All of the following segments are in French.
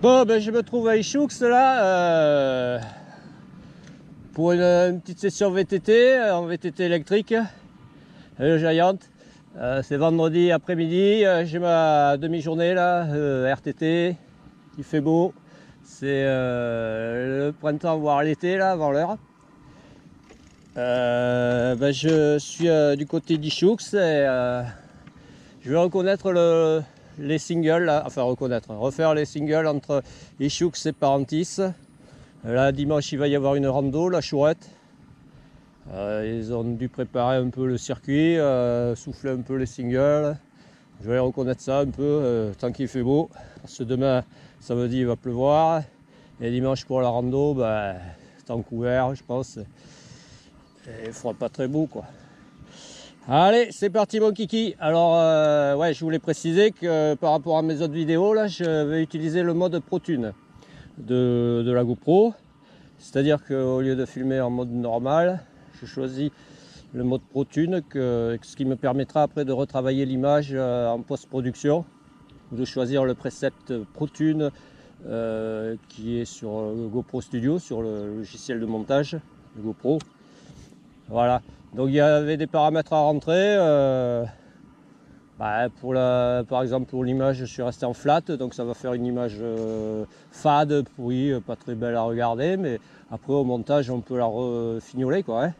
Bon, ben, je me trouve à Ichoux là pour une petite session VTT, en VTT électrique, Giant. C'est vendredi après-midi, j'ai ma demi-journée là, RTT, il fait beau, c'est le printemps voire l'été là, avant l'heure. Ben, je suis du côté d'Ichoux et je vais reconnaître les singles, là, enfin refaire les singles entre Ichoux et Parentis. Là, dimanche, il va y avoir une rando, la Chourette. Ils ont dû préparer un peu le circuit, souffler un peu les singles. Je vais reconnaître ça un peu, tant qu'il fait beau. Parce que demain, samedi, il va pleuvoir. Et dimanche, pour la rando, ben, temps couvert, je pense. Et il fera pas très beau, quoi. Allez, c'est parti mon kiki. Alors, ouais, je voulais préciser que par rapport à mes autres vidéos, là, je vais utiliser le mode ProTune de la GoPro. C'est-à-dire qu'au lieu de filmer en mode normal, je choisis le mode ProTune, ce qui me permettra après de retravailler l'image en post-production, de choisir le précepte ProTune qui est sur GoPro Studio, sur le logiciel de montage de GoPro. Voilà. Donc il y avait des paramètres à rentrer. Par exemple pour l'image, je suis resté en flat, donc ça va faire une image fade, pourrie, pas très belle à regarder, mais après au montage on peut la refignoler quoi. Hein.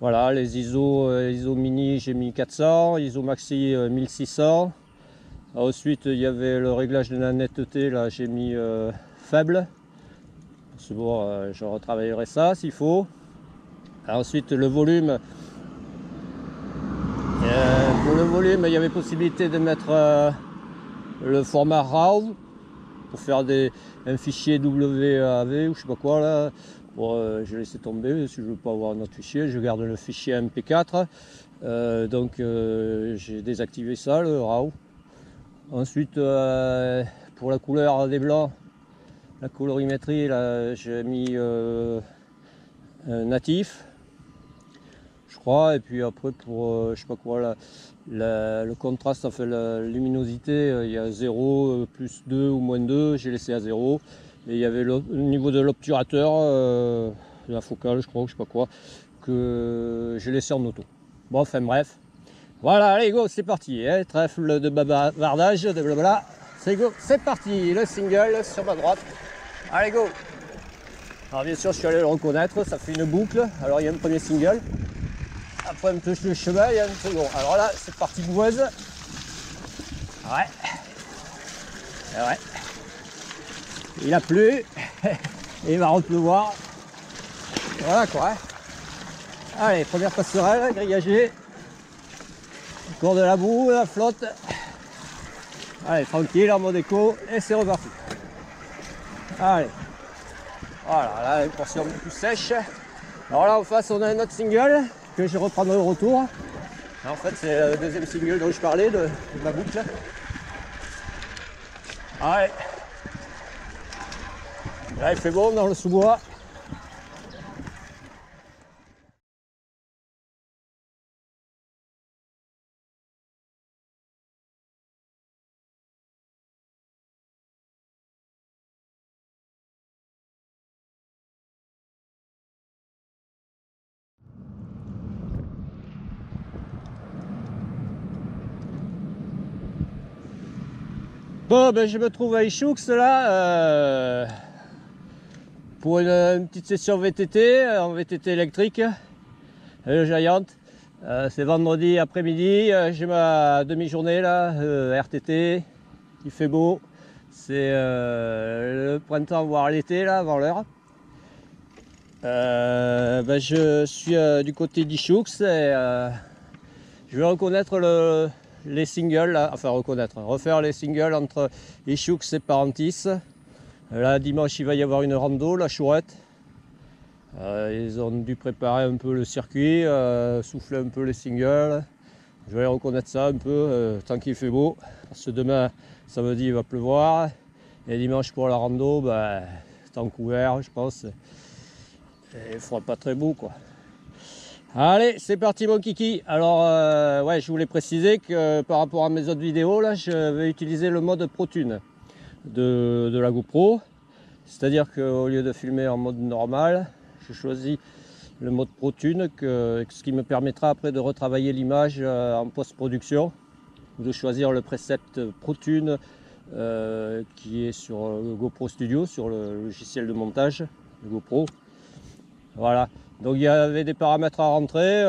Voilà, les ISO mini j'ai mis 400, ISO maxi 1600. Ensuite il y avait le réglage de la netteté, là j'ai mis faible. C'est bon, je retravaillerai ça s'il faut. Ensuite le volume, pour le volume il y avait possibilité de mettre le format RAW pour faire un fichier WAV ou je sais pas quoi là. Bon, j'ai laissé tomber, si je veux pas avoir un autre fichier, je garde le fichier MP4. Donc j'ai désactivé ça, le RAW. Ensuite pour la couleur des blancs, la colorimétrie, là j'ai mis natif, je crois, et puis après pour je sais pas quoi, le contraste, enfin la luminosité, il y a 0, plus 2 ou moins 2, j'ai laissé à 0. Et il y avait le niveau de l'obturateur, de la focale, je crois, je sais pas quoi, que j'ai laissé en auto. Bon, enfin bref. Voilà, allez go, c'est parti, hein, trêve de bavardage, de blabla. C'est go, c'est parti, le single sur ma droite. Allez go. Alors bien sûr, je suis allé le reconnaître, ça fait une boucle. Alors il y a un premier single. Après un touche le chemin, il y a un second. Alors là, c'est parti boueuse. Ouais. Et ouais. Il a plu. Et il va repleuvoir. Voilà quoi. Hein. Allez, première passerelle, grillagée. Cours de la boue, la flotte. Allez, tranquille, en mode éco. Et c'est reparti. Allez. Voilà, là, une portion plus sèche. Alors là, en face, on a un autre single que je reprendrai au retour. En fait, c'est le deuxième single dont je parlais, de ma boucle. Allez. Là, il fait bon dans le sous-bois. Bon, ben, je me trouve à Ichoux là pour une petite session VTT, en VTT électrique, Giant. C'est vendredi après-midi, j'ai ma demi-journée là, RTT, il fait beau, c'est le printemps voire l'été là, avant l'heure. Ben, je suis du côté d'Ichoux et je vais reconnaître les singles, là, enfin refaire les singles entre Ichoux et Parentis. Là, dimanche, il va y avoir une rando, la Chourette. Ils ont dû préparer un peu le circuit, souffler un peu les singles. Je vais reconnaître ça un peu, tant qu'il fait beau. Parce que demain, samedi, il va pleuvoir. Et dimanche, pour la rando, ben, temps couvert, je pense. Et il fera pas très beau, quoi. Allez, c'est parti mon kiki. Alors, ouais, je voulais préciser que par rapport à mes autres vidéos, là, je vais utiliser le mode ProTune de la GoPro. C'est-à-dire qu'au lieu de filmer en mode normal, je choisis le mode ProTune, ce qui me permettra après de retravailler l'image en post-production, de choisir le précepte ProTune qui est sur le GoPro Studio, sur le logiciel de montage de GoPro. Voilà, donc il y avait des paramètres à rentrer.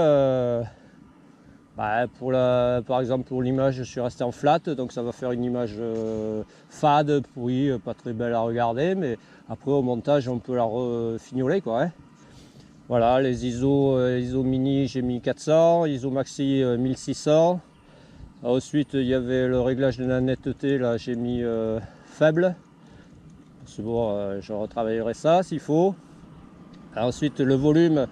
Par exemple pour l'image, je suis resté en flat, donc ça va faire une image fade, pourrie, pas très belle à regarder, mais après au montage on peut la refignoler quoi. Hein. Voilà, les ISO mini j'ai mis 400, ISO maxi 1600. Ensuite il y avait le réglage de la netteté, là j'ai mis faible. C'est bon, je retravaillerai ça s'il faut. Ensuite le volume.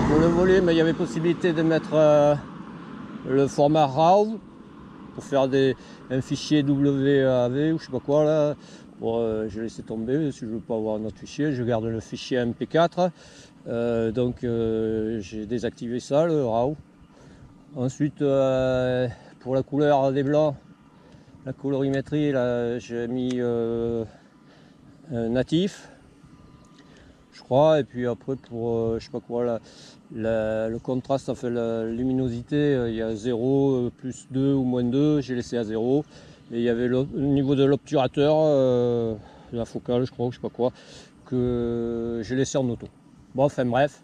Pour le volume, il y avait possibilité de mettre le format RAW pour faire un fichier WAV ou je sais pas quoi là. Bon, je laissé tomber, si je veux pas avoir un autre fichier, je garde le fichier MP4. Donc j'ai désactivé ça, le RAW. Ensuite, pour la couleur des blancs, la colorimétrie, là j'ai mis natif. Je crois, et puis après pour je sais pas quoi le contraste, enfin la luminosité, il y a 0, plus 2 ou moins 2, j'ai laissé à 0. Et il y avait le niveau de l'obturateur, la focale je crois, je sais pas quoi, que j'ai laissé en auto. Bon, enfin bref,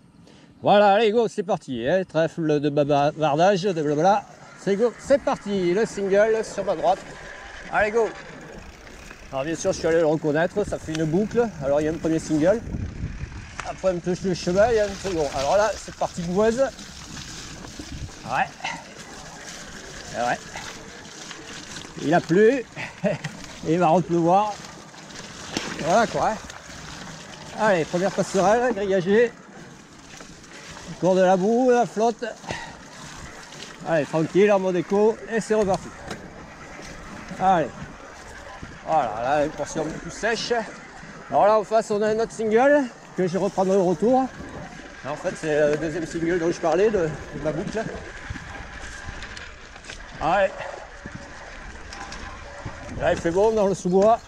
voilà, allez go, c'est parti, hein, trêve de bavardage, de blabla, c'est go, c'est parti, le single sur ma droite, allez go. Alors bien sûr je suis allé le reconnaître, ça fait une boucle, alors il y a un premier single. Après, elle me touche le cheval, il y a un second. Alors là, c'est parti de boise. Ouais. Ouais. Il a plu. Et il va repleuvoir. Voilà quoi. Hein. Allez, première passerelle, grillagée. Encore de la boue, la flotte. Allez, tranquille, en mode éco. Et c'est reparti. Allez. Voilà, là, une portion plus sèche. Alors là, en face, on a un autre single que je reprendrai au retour. En fait, c'est le deuxième single dont je parlais, de ma boucle. Allez. Là, il fait bon dans le sous-bois.